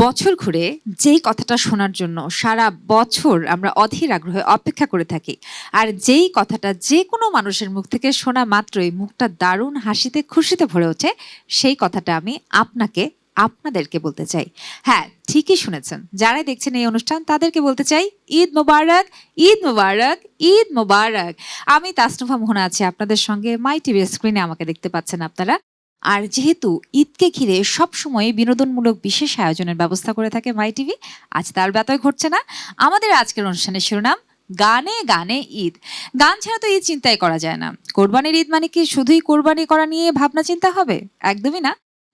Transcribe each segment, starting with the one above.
বছর ঘুরে যেই কথাটা শোনার জন্য সারা বছর আমরা অধীর আগ্রহে অপেক্ষা করে থাকি, আর যেই কথাটা যে কোনো মানুষের মুখ থেকে শোনা মাত্রই মুখটা দারুণ হাসিতে খুশিতে ভরে ওঠে, সেই কথাটা আমি আপনাদেরকে বলতে চাই। হ্যাঁ, ঠিকই শুনেছেন, যারাই দেখছেন এই অনুষ্ঠান তাদেরকে বলতে চাই ঈদ মোবারক, ঈদ মোবারক, ঈদ মোবারক। আমি তাসনুভা মোহনা আছি আপনাদের সঙ্গে। মাই টিভি স্ক্রিনে আমাকে দেখতে পাচ্ছেন আপনারা। আর যেহেতু ঈদকে ঘিরে সবসময় বিনোদনমূলক বিশেষ আয়োজনের ব্যবস্থা করে থাকে মাই টিভি, আজ তার ব্যতয় ঘটছে না। আমাদের আজকের অনুষ্ঠানের শিরোনাম গানে গানে ঈদ। গান ছাড়া তো ঈদ চিন্তাই করা যায় না। কোরবানির ঈদ মানে কি শুধুই কোরবানি করা নিয়ে ভাবনা চিন্তা হবে? একদমই না।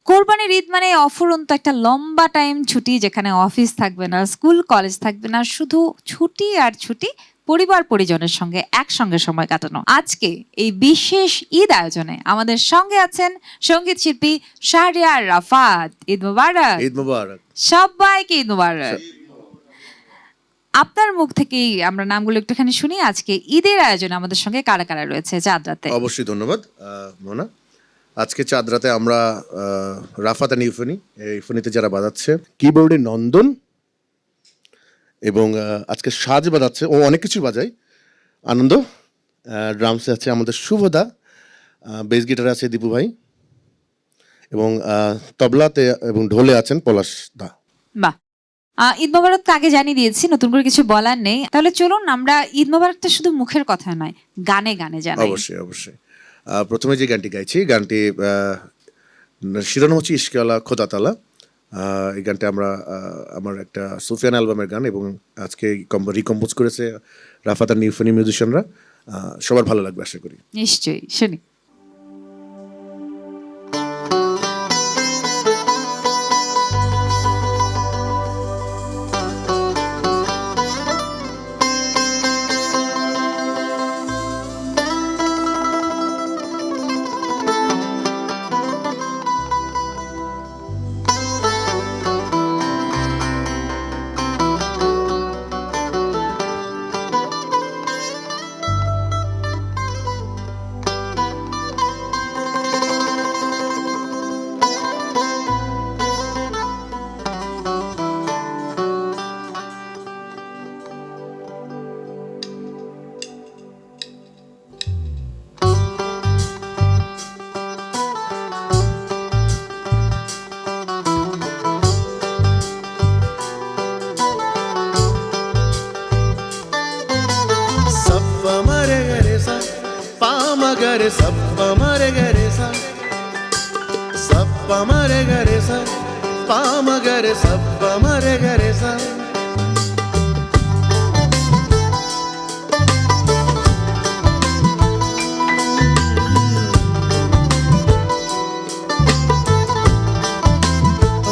কোরবানির ঈদ মানে অফুরন্ত একটা লম্বা টাইম ছুটি, যেখানে অফিস থাকবে না, স্কুল কলেজ থাকবে না, শুধু ছুটি আর ছুটি, পরিবার পরিজনের সঙ্গে একসঙ্গে সময় কাটানো। আজকে এই বিশেষ ঈদ আয়োজনে আমাদের সঙ্গে আছেন সঙ্গীত শিল্পী শাহরিয়ার রাফাত। ঈদ মোবারক। ঈদ মোবারক। সবাইকে ঈদ মোবারক। আপনার মুখ থেকেই আমরা নামগুলো একটুখানি শুনি। আজকে ঈদের আয়োজনে আমাদের সঙ্গে কারা কারা রয়েছে চাঁদ রাতে? অবশ্যই ধন্যবাদ মোনা। আজকে চাঁদ রাতে আমরা রাফাত আর ইউফনি, ইউফনিতে যারা বাজাচ্ছে, কিবোর্ডে নন্দন এবং আজকে সাজ বাজাচ্ছে, ও অনেক কিছু বাজায়, আনন্দ। ড্রামসে আছে আমাদের শুভদা, বেস গিটারে আছে দীপু ভাই, এবং তবলাতে এবং ঢোলে আছেন পলাশ দা। বাহ, ঈদ মোবারক তো আগে জানিয়ে দিয়েছি, নতুন করে কিছু বলার নেই। তাহলে চলুন আমরা ঈদ মোবারকটা শুধু মুখের কথা নয়, গানে গানে জানাই। অবশ্যই অবশ্যই। প্রথমে যে গানটি গাইছি, গানটি শিরোনাম হচ্ছে ইশকেওয়ালা খোদাতালা। এই গানটা আমার একটা সুফিয়ান অ্যালবামের গান, এবং আজকে রিকম্পোজ করেছে রাফাত আর নিউফনি মিউজিশিয়ানরা। সবার ভালো লাগবে আশা করি। নিশ্চয়ই, শুনি। गरे सप्पा मरे गरे सा सप्पा मरे गरे सा पाम गरे सप्पा मरे गरे सा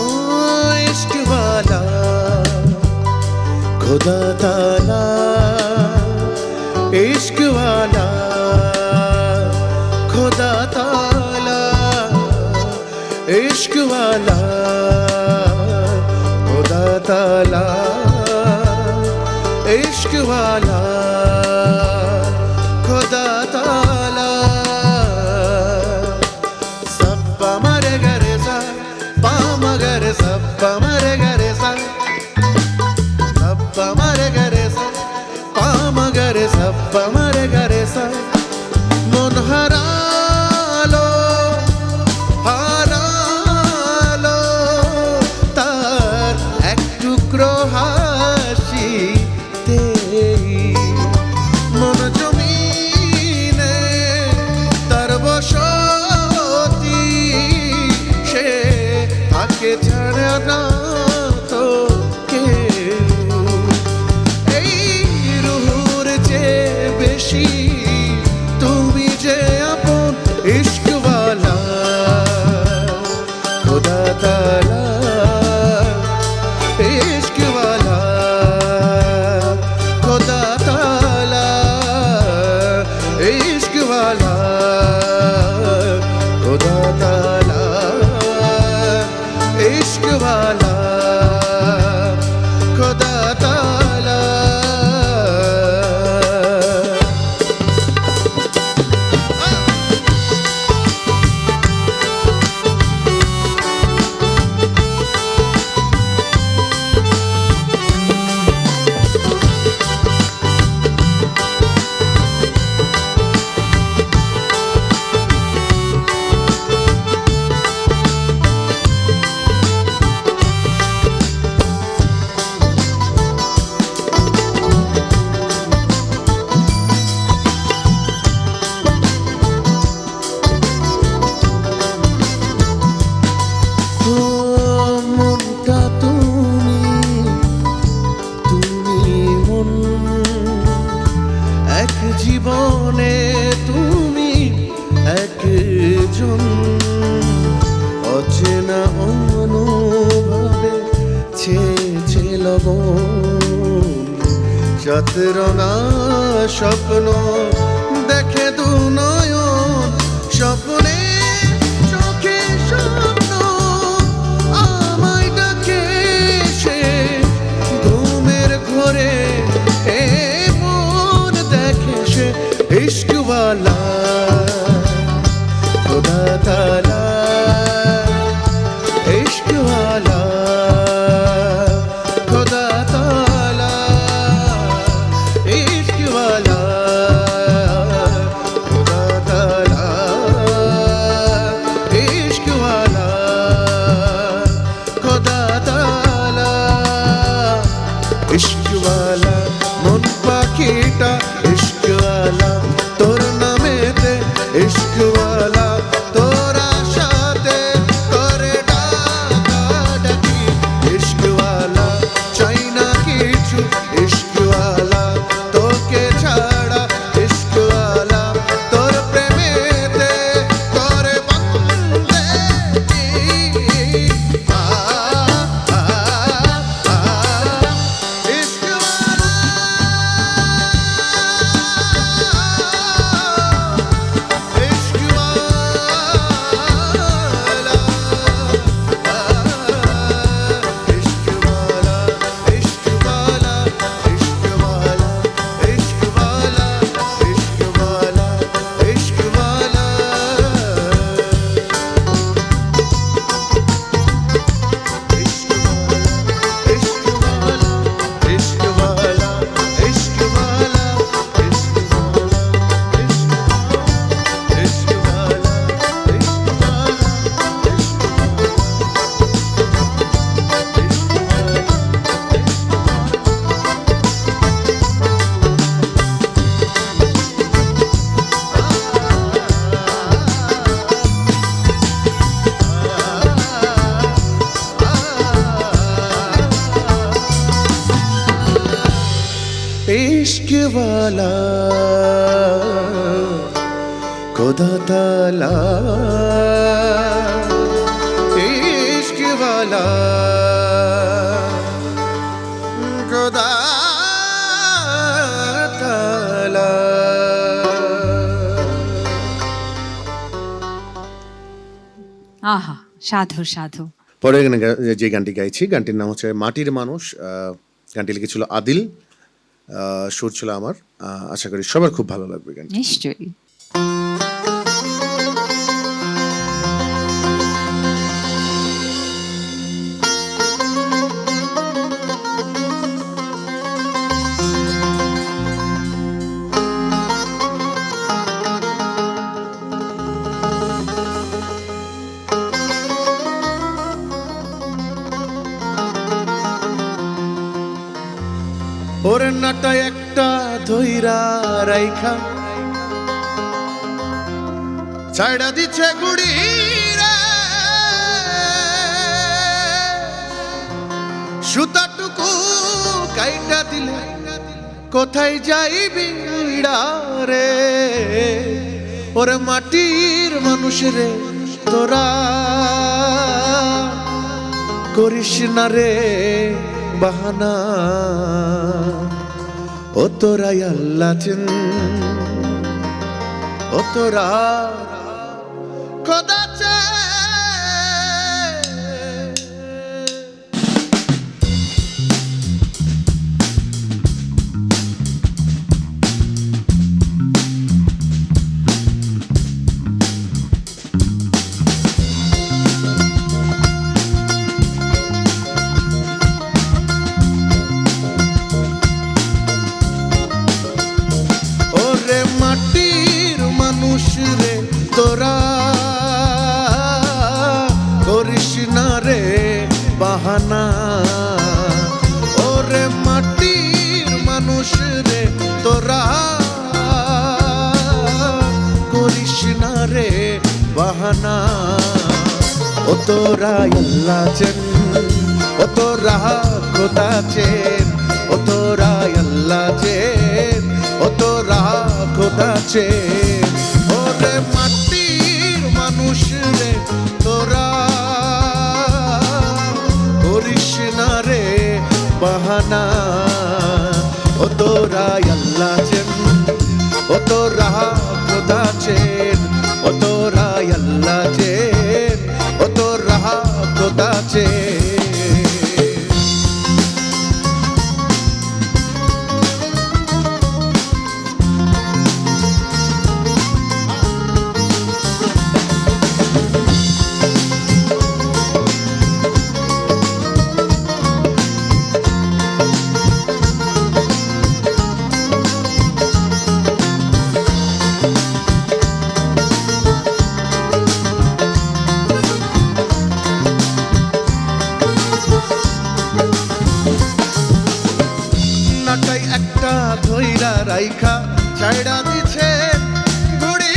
ओ इश्क वाला खुदा ताला इश्क वाला खुदा ताला इश्क वाला खुदा ताला इश्क वाला खुदा ताला सप्पा मरे गरे सा पाम गरे सप्पा मरे गरे सा सप्पा मरे गरे सा पाम गरे सप्पा मरे गरे सा मन हारालो हारालो तार एक टुकरो हासिते मन जमीने तार बसती से ताके छाड़ा ना तो केउ এই রুহুর চেয়ে বেশি তুমি যে আপন ইশক वाला खुदा ताला इश्क वाला खुदा ताला इश्क वाला खुदा ताला इश्क वाला खुदा ताला ভীষণ অচেনা অনুভবে ছেয়েছে লবণ সাতরঙা স্বপ্ন দেখে দু নয়ন স্বপ্নে চোখে স্বপ্ন আমায় ডাকে সে ঘুমের ঘরে এ মন দেখে সে ইশকওয়ালা खुदा ताला इश्क वाला खुदा ताला इश्क वाला खुदा ताला इश्क वाला खुदा ताला इश्क वाला मन पाखिटा इश्क वाला तोर नामेते इश्क वाला तोरा साथे करे डाकाडाकी इश्क वाला चाই না কিছু इश्क वाला তোকে ছাড়া इश्क वाला তোর প্রেমেতে করে বন্দেগি আ আ আ इश्क वाला इश्क वाला इश्क वाला इश्क वाला इश्क वाला इश्क वाला इश्क वाला इश्क वाला इश्क वाला इश्क वाला इश्क वाला इश्क वाला इश्क वाला इश्क वाला खुदा ताला इश्क वाला खुदा ताला আহা সাধু সাধু। পরে এখানে যে গানটি গাইছি গানটির নাম হচ্ছে মাটির মানুষ। গানটি লিখেছিল আদিল, সুর ছিল আমার। আশা করি সবার খুব ভালো লাগবে গান। নিশ্চয়ই। ওর নাটা একটা ধইরা রাইখা ছাইড়া দিচ্ছে গুড়ি রে সুতাটুকু কাইটা দিলে কোথায় যাইবি রে ওর মাটির মানুষ রে তোরা করিস না রে বাহানা ও তোরা আল্লাহ চেন ও তোরা খোদা চেন তোরা করিস না রে বাহানা ওরে মাটির মানুষ রে তোরা করিস না রে বাহানা ও তোরা আল্লাহ চেন ও তোরা খোদা চেন ও তোরা আল্লাহ চেন ও তোরা খোদা চেন ওরে মাটির মানুষ চেন ও তোরাই আল্লাহ চেন ও তোরা খোদা চেন নাটাই একটা ধইরা রাইখা ছাইড়া দিছে ঘুড়ি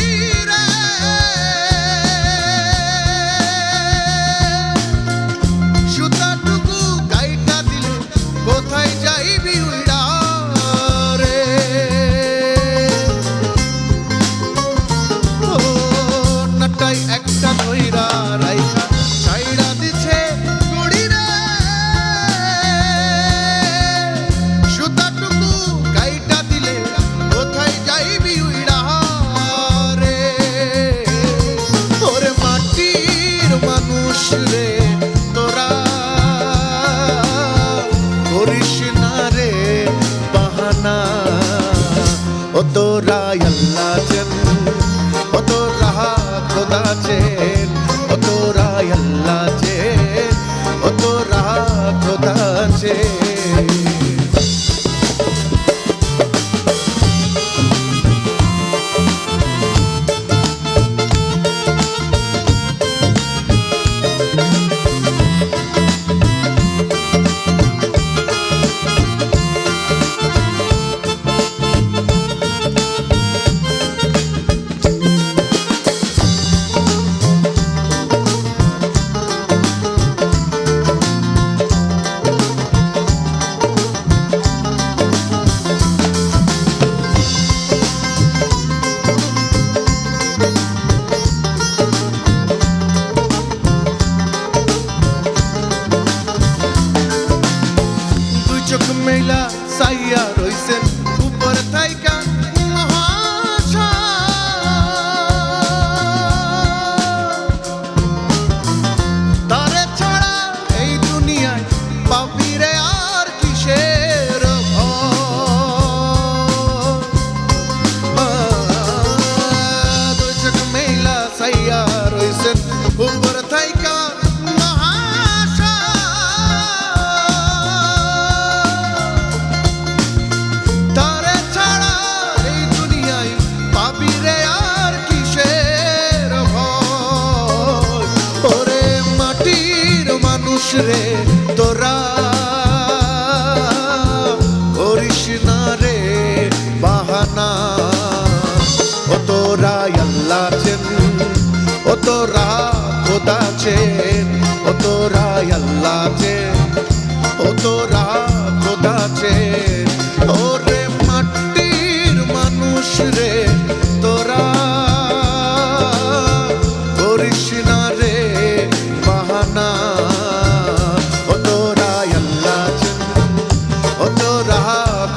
রে সুতাটুকু কাইটা দিলে কোথায় যাইবি উইড়া রে ও নাটাই একটা ধইরা রাইখা ছাইড়া দিছে ঘুড়ি রে সুতাটুকু কাইটা দিলে কোথায় যাইবি উইড়া রে ওরে মাটির মানুষ রে তোরা করিস না রে বাহানা ও তোরা আল্লাহ চেন ও তোরা খোদা চেন ও তোরা আল্লাহ চেন ও তোরা খোদা চেন দুই চোখ মেলা সাইয়া রইছেন উপর থাইকা মহাশয় তারে ছাড়া এই দুনিয়ায় পাবি রে আর কিসের ভয় দুই চোখ মেলা সাইয়া রইছেন উপর থাইকা তারে ছাড়া এই দুনিয়ায় পাবি রে আর কিসের ভয় ওরে মাটির মানুষ রে তোরা করিস না রে বাহানা ও তোরা আল্লাহ চেন ও তোরা খোদা চেন ও তোরা আল্লাহ চেন ও তোরা খোদা চেন ওরে মাটির মানুষ রে তোরা করিস না রে বাহানা ও তোরা আল্লাহ চেন ও তোরা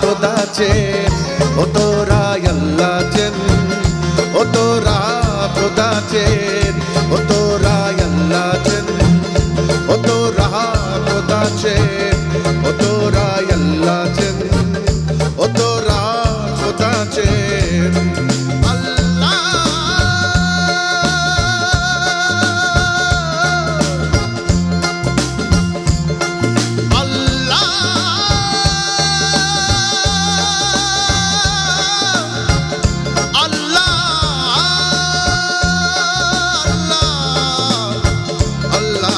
খোদা চেন ও তোরা আল্লাহ চেন ও তোরা খোদা চেন ও তোরা আল্লাহ চেন ও তোরা খোদা চেন ও তোরা আল্লাহ চেন ও তোরা খোদা চেন আল্লাহ আল্লাহ আল্লাহ আল্লাহ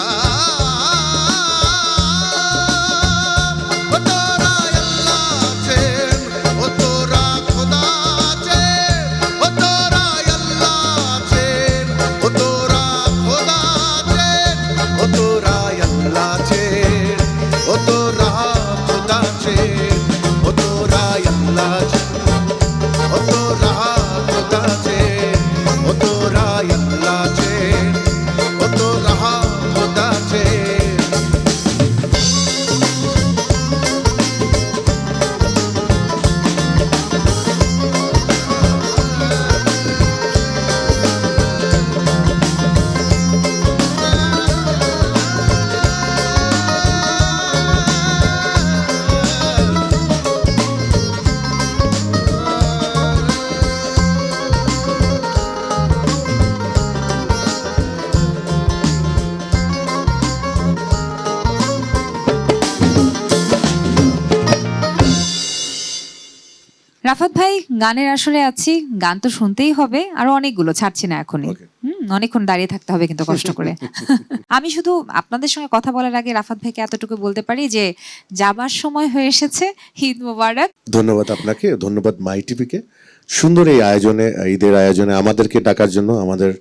ও তোরা আল্লাহ চেন ও তোরা খোদা চেন ও তোরা আল্লাহ চেন ও তোরা খোদা চেন ও তোরা আল্লাহ চেন ও তোরা খোদা চেন ও তোরা আল্লাহ চেন ও তোরা খোদা চেন ও তোরা আল্লাহ চেন ও তোরা খোদা চেন গানের আসরে আছি, গান তো শুনতেই হবে, আরো অনেকগুলো ছাড়ছি না এখনই। Okay. অনেকক্ষণ দাঁড়িয়ে থাকতে হবে কিন্তু কষ্ট করে। আমি শুধু আপনাদের সঙ্গে কথা বলার আগে রাফাত ভাইকে এতটুকু বলতে পারি যে যাবার সময় হয়ে এসেছে। ঈদ মোবারক। ধন্যবাদ আপনাকে, ধন্যবাদ মাই টিভিকে সুন্দর এই আয়োজনে, ঈদের আয়োজনে আমাদেরকে ডাকার জন্য, আমাদের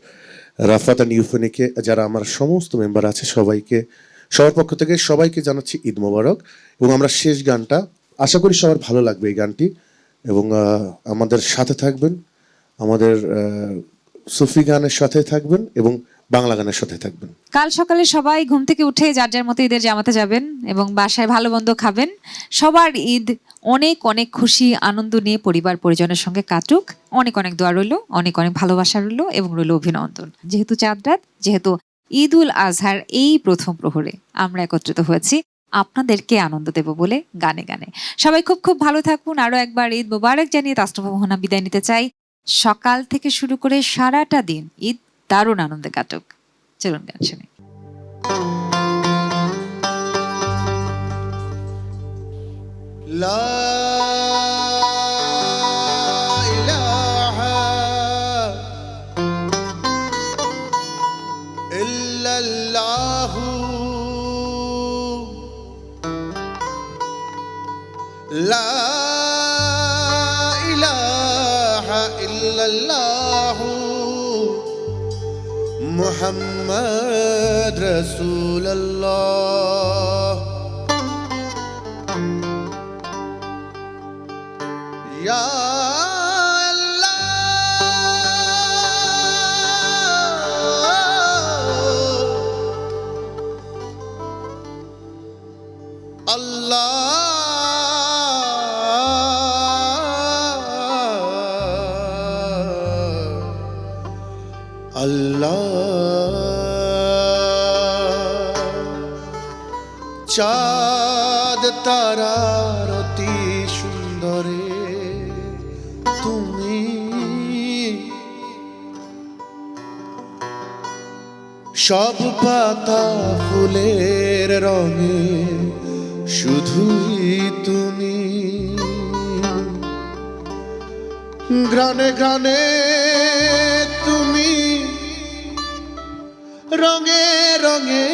রাফাত অ্যান্ড ইউফোনিকে, যারা আমার সমস্ত মেম্বার আছে সবাইকে, সবার পক্ষ থেকে সবাইকে জানাচ্ছি ঈদ মোবারক। এবং আমরা শেষ গানটা, আশা করি সবার ভালো লাগবে এই গানটি, এবং আমাদের সাথে থাকবেন, আমাদের সুফি গানের সাথে থাকবেন এবং বাংলা গানের সাথে থাকবেন। কাল সকালে সবাই ঘুম থেকে উঠে যার যার মতো ঈদের জামাতে যাবেন এবং বাসায় ভালো মন্দ খাবেন। সবার ঈদ অনেক অনেক খুশি আনন্দ নিয়ে পরিবার পরিজনের সঙ্গে কাটুক। অনেক অনেক দোয়া রইল, অনেক অনেক ভালোবাসা রইল এবং রইল অভিনন্দন। যেহেতু চাঁদ রাত, যেহেতু ঈদ উল আজহার এই প্রথম প্রহরে আমরা একত্রিত হয়েছি আপনাদেরকে আনন্দ দেব বলে গানে গানে। সবাই খুব খুব ভালো থাকুন। আরো একবার ঈদ মোবারক জানিয়ে তাসনুভা মোহনা বিদায় নিতে চাই। সকাল থেকে শুরু করে সারাটা দিন ঈদ দারুণ আনন্দে কাটুক। চলুন গান শুনি। لا إله إلا الله لا إله إلا الله محمد رسول الله يا চাঁদ তারার অতি সুন্দরে তুমি, সব পাতা ফুলের রঙে শুধুই তুমি, গ্রানে গ্রানে তুমি, রঙে রঙে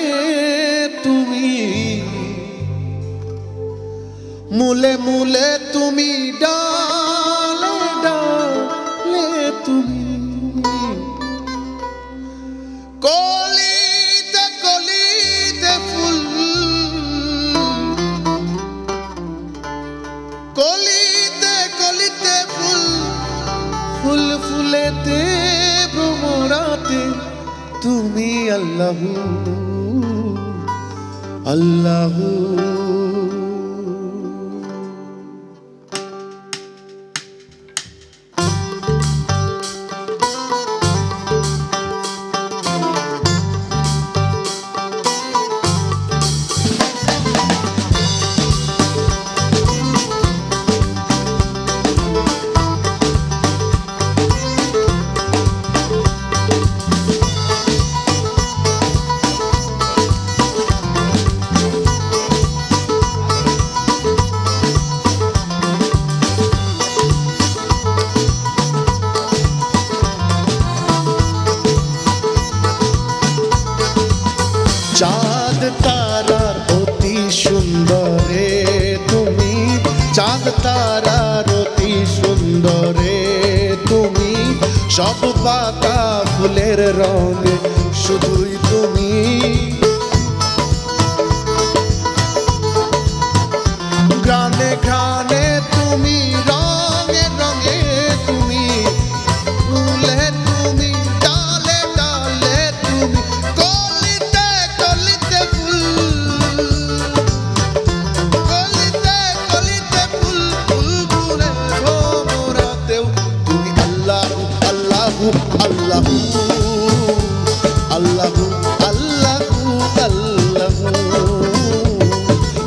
তুমি, মূলে মূলে তুমি, ডালে ডালে তুমি, কলিতে কলিতে ফুল, কলিতে কলিতে ফুল, ফুল ফুলেতে ভ্রমরাতে তুমি আল্লাহু আল্লাহু। চাঁদ তারার অতি সুন্দরে তুমি, চাঁদ তারার অতি সুন্দরে তুমি, সব পাতা ফুলের রঙে শুধুই তুমি, গ্রানে গ্রানে তুমি, রঙে রঙে তুমি, ফুলে তুমি, ডালে ডালে তুমি, কলিতে কলিতে ফুল, কলিতে কলিতে ফুল, ফুল ফুলে ভোমরাতেও তুমি আল্লাহু আল্লাহু আল্লাহু আল্লাহু আল্লাহু আল্লাহু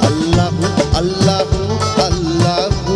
আল্লাহু আল্লাহু আল্লাহু